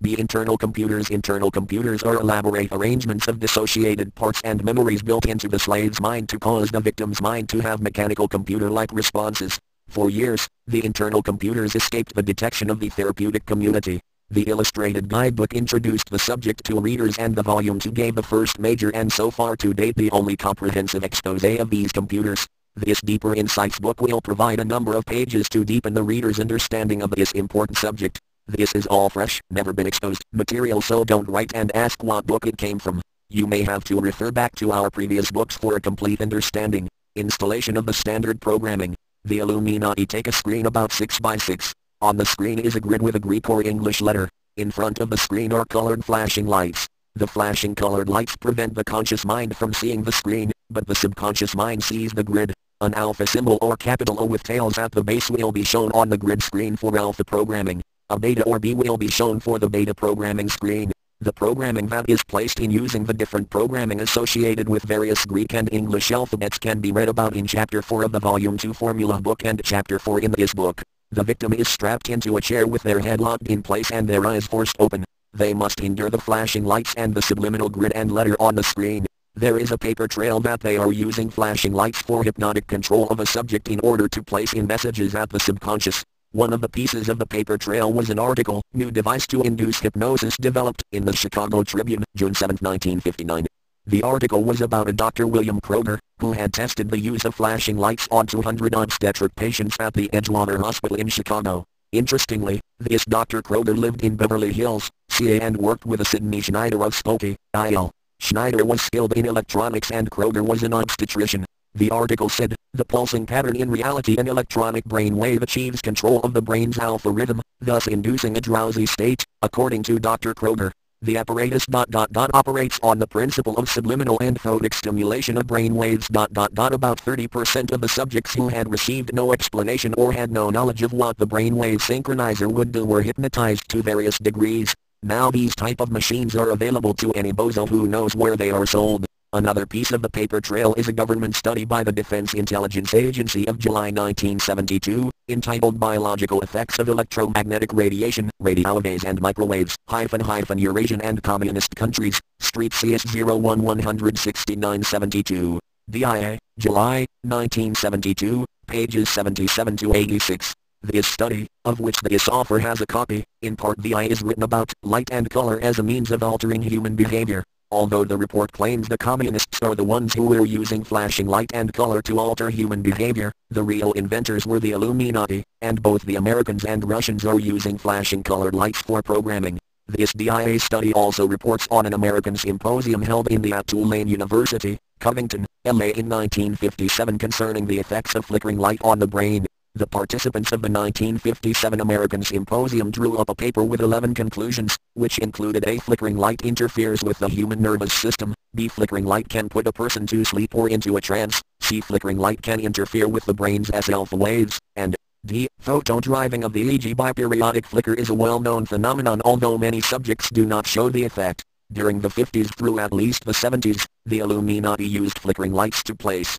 The internal computers. Internal computers are elaborate arrangements of dissociated parts and memories built into the slave's mind to cause the victim's mind to have mechanical computer-like responses. For years, the internal computers escaped the detection of the therapeutic community. The illustrated guidebook introduced the subject to readers, and the volume 2 gave the first major and so far to date the only comprehensive expose of these computers. This Deeper Insights book will provide a number of pages to deepen the reader's understanding of this important subject. This is all fresh, never been exposed material, so don't write and ask what book it came from. You may have to refer back to our previous books for a complete understanding. Installation of the standard programming. The Illuminati take a screen about 6 by 6. On the screen is a grid with a Greek or English letter. In front of the screen are colored flashing lights. The flashing colored lights prevent the conscious mind from seeing the screen, but the subconscious mind sees the grid. An alpha symbol or capital O with tails at the base will be shown on the grid screen for alpha programming. A beta or B will be shown for the beta programming screen. The programming that is placed in using the different programming associated with various Greek and English alphabets can be read about in Chapter 4 of the Volume 2 Formula book and Chapter 4 in this book. The victim is strapped into a chair with their head locked in place and their eyes forced open. They must endure the flashing lights and the subliminal grid and letter on the screen. There is a paper trail that they are using flashing lights for hypnotic control of a subject in order to place in messages at the subconscious. One of the pieces of the paper trail was an article, New Device to Induce Hypnosis Developed, in the Chicago Tribune, June 7, 1959. The article was about a Dr. William Kroger, who had tested the use of flashing lights on 200 obstetric patients at the Edgewater Hospital in Chicago. Interestingly, this Dr. Kroger lived in Beverly Hills, CA, and worked with a Sidney Schneider of Skokie, IL. Schneider was skilled in electronics and Kroger was an obstetrician. The article said, the pulsing pattern in reality, an electronic brainwave achieves control of the brain's alpha rhythm, thus inducing a drowsy state, according to Dr. Kroger. The apparatus ... operates on the principle of subliminal and photic stimulation of brainwaves ... About 30% of the subjects who had received no explanation or had no knowledge of what the brainwave synchronizer would do were hypnotized to various degrees. Now these type of machines are available to any bozo who knows where they are sold. Another piece of the paper trail is a government study by the Defense Intelligence Agency of July 1972, entitled Biological Effects of Electromagnetic Radiation, Radio Waves and Microwaves, Eurasian and Communist Countries, Street CS 01-16972. DIA, July, 1972, pages 77 to 86. This study, of which this author has a copy, in part VI, is written about light and color as a means of altering human behavior. Although the report claims the communists are the ones who were using flashing light and color to alter human behavior, the real inventors were the Illuminati, and both the Americans and Russians are using flashing colored lights for programming. This DIA study also reports on an American symposium held in the Tulane University, Covington, LA in 1957 concerning the effects of flickering light on the brain. The participants of the 1957 American Symposium drew up a paper with 11 conclusions, which included: A. Flickering light interferes with the human nervous system. B. Flickering light can put a person to sleep or into a trance. C. Flickering light can interfere with the brain's S-alpha waves. And D. Photo driving of the EEG by periodic flicker is a well-known phenomenon, although many subjects do not show the effect. During the 50s through at least the 70s, the Illuminati used flickering lights to place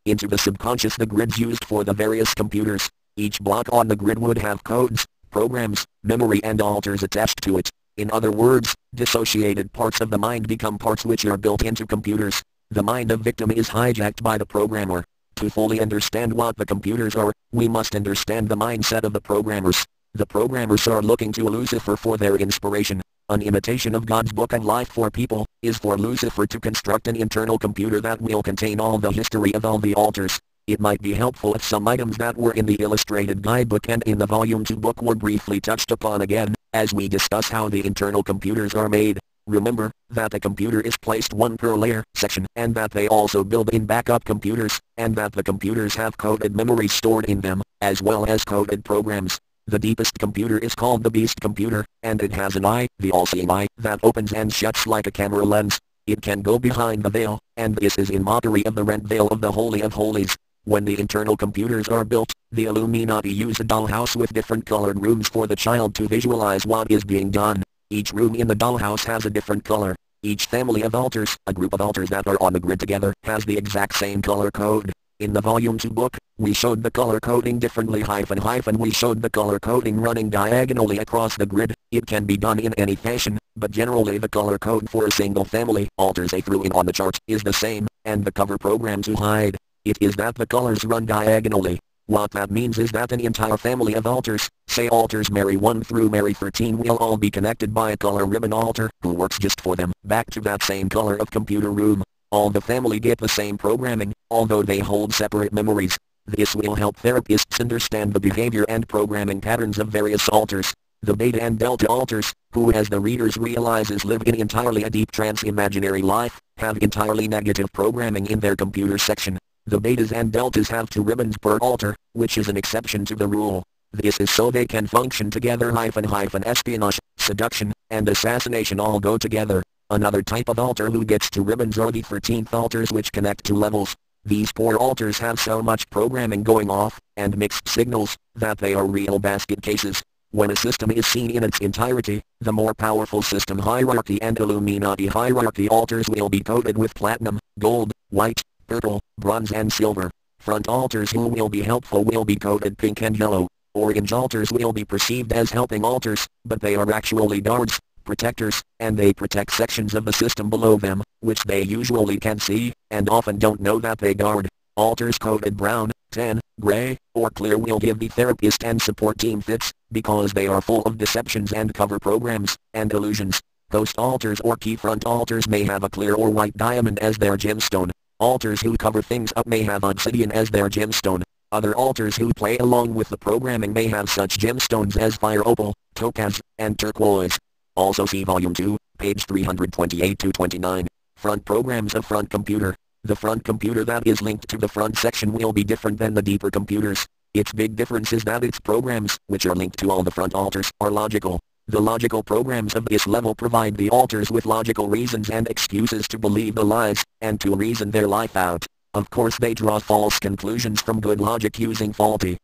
into the subconscious the grids used for the various computers. Each block on the grid would have codes, programs, memory and alters attached to it. In other words, dissociated parts of the mind become parts which are built into computers. The mind of victim is hijacked by the programmer. To fully understand what the computers are, we must understand the mindset of the programmers. The programmers are looking to Lucifer for their inspiration. An imitation of God's book and life for people, is for Lucifer to construct an internal computer that will contain all the history of all the altars. It might be helpful if some items that were in the illustrated guidebook and in the Volume 2 book were briefly touched upon again, as we discuss how the internal computers are made. Remember, that the computer is placed one per layer, section, and that they also build in backup computers, and that the computers have coded memory stored in them, as well as coded programs. The deepest computer is called the beast computer, and it has an eye, the all-seeing eye, that opens and shuts like a camera lens. It can go behind the veil, and this is in mockery of the rent veil of the Holy of Holies. When the internal computers are built, the Illuminati use a dollhouse with different colored rooms for the child to visualize what is being done. Each room in the dollhouse has a different color. Each family of altars, a group of altars that are on the grid together, has the exact same color code. In the Volume 2 book, we showed the color coding differently --. We showed the color coding running diagonally across the grid. It can be done in any fashion, but generally the color code for a single family, alters A through in on the chart, is the same, and the cover program to hide it is that the colors run diagonally. What that means is that an entire family of alters, say alters Mary 1 through Mary 13, will all be connected by a color ribbon alter, who works just for them, back to that same color of computer room. All the family get the same programming, although they hold separate memories. This will help therapists understand the behavior and programming patterns of various alters. The beta and delta alters, who as the readers realizes live in entirely a deep trance imaginary life, have entirely negative programming in their computer section. The betas and deltas have 2 ribbons per alter, which is an exception to the rule. This is so they can function together. Espionage, seduction, and assassination all go together. Another type of alter who gets 2 ribbons are the 13th alters, which connect to levels. These poor alters have so much programming going off, and mixed signals, that they are real basket cases. When a system is seen in its entirety, the more powerful system hierarchy and Illuminati hierarchy alters will be coded with platinum, gold, white, purple, bronze and silver. Front alters who will be helpful will be coded pink and yellow. Orange alters will be perceived as helping alters, but they are actually guards, protectors, and they protect sections of the system below them, which they usually can't see, and often don't know that they guard. Alters coded brown, tan, gray, or clear will give the therapist and support team fits, because they are full of deceptions and cover programs, and illusions. Ghost alters or key front alters may have a clear or white diamond as their gemstone. Alters who cover things up may have obsidian as their gemstone. Other alters who play along with the programming may have such gemstones as fire opal, topaz, and turquoise. Also see Volume 2, page 328-29. Front programs of front computer. The front computer that is linked to the front section will be different than the deeper computers. Its big difference is that its programs, which are linked to all the front alters, are logical. The logical programs of this level provide the alters with logical reasons and excuses to believe the lies, and to reason their life out. Of course they draw false conclusions from good logic using faulty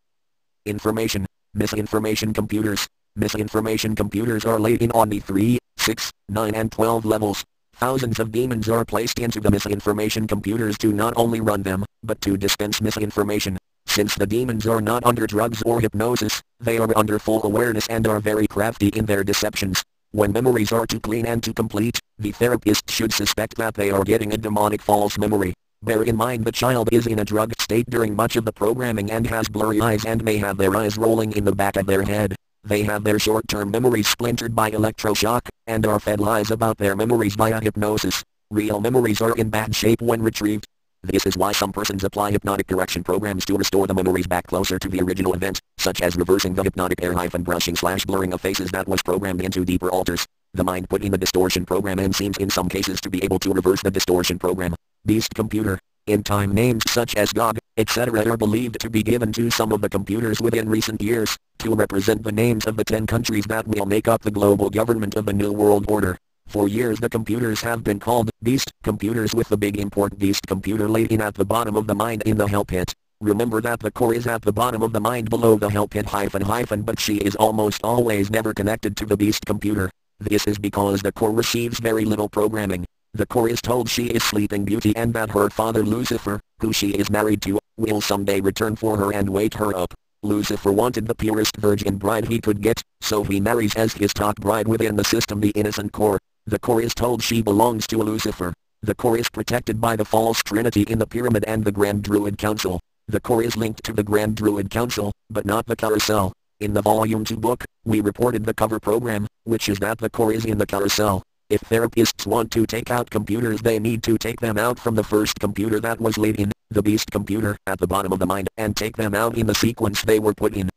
information. Misinformation computers. Misinformation computers are laid in on the 3, 6, 9 and 12 levels. Thousands of demons are placed into the misinformation computers to not only run them, but to dispense misinformation. Since the demons are not under drugs or hypnosis, they are under full awareness and are very crafty in their deceptions. When memories are too clean and too complete, the therapist should suspect that they are getting a demonic false memory. Bear in mind the child is in a drugged state during much of the programming and has blurry eyes and may have their eyes rolling in the back of their head. They have their short-term memories splintered by electroshock, and are fed lies about their memories via hypnosis. Real memories are in bad shape when retrieved. This is why some persons apply hypnotic correction programs to restore the memories back closer to the original event, such as reversing the hypnotic air-brushing/blurring of faces that was programmed into deeper alters. The mind put in the distortion program and seems in some cases to be able to reverse the distortion program. Beast computer. In time names such as GOG, etc. are believed to be given to some of the computers within recent years, to represent the names of the 10 countries that will make up the global government of the New World Order. For years the computers have been called beast computers, with the big import beast computer laid in at the bottom of the mind in the hell pit. Remember that the core is at the bottom of the mind below the hell pit -- but she is almost always never connected to the beast computer. This is because the core receives very little programming. The core is told she is Sleeping Beauty and that her father Lucifer, who she is married to, will someday return for her and wake her up. Lucifer wanted the purest virgin bride he could get, so he marries as his top bride within the system the innocent core. The core is told she belongs to Lucifer. The core is protected by the false trinity in the pyramid and the Grand Druid Council. The core is linked to the Grand Druid Council, but not the carousel. In the Volume 2 book, we reported the cover program, which is that the core is in the carousel. If therapists want to take out computers, they need to take them out from the first computer that was laid in, the beast computer, at the bottom of the mind, and take them out in the sequence they were put in.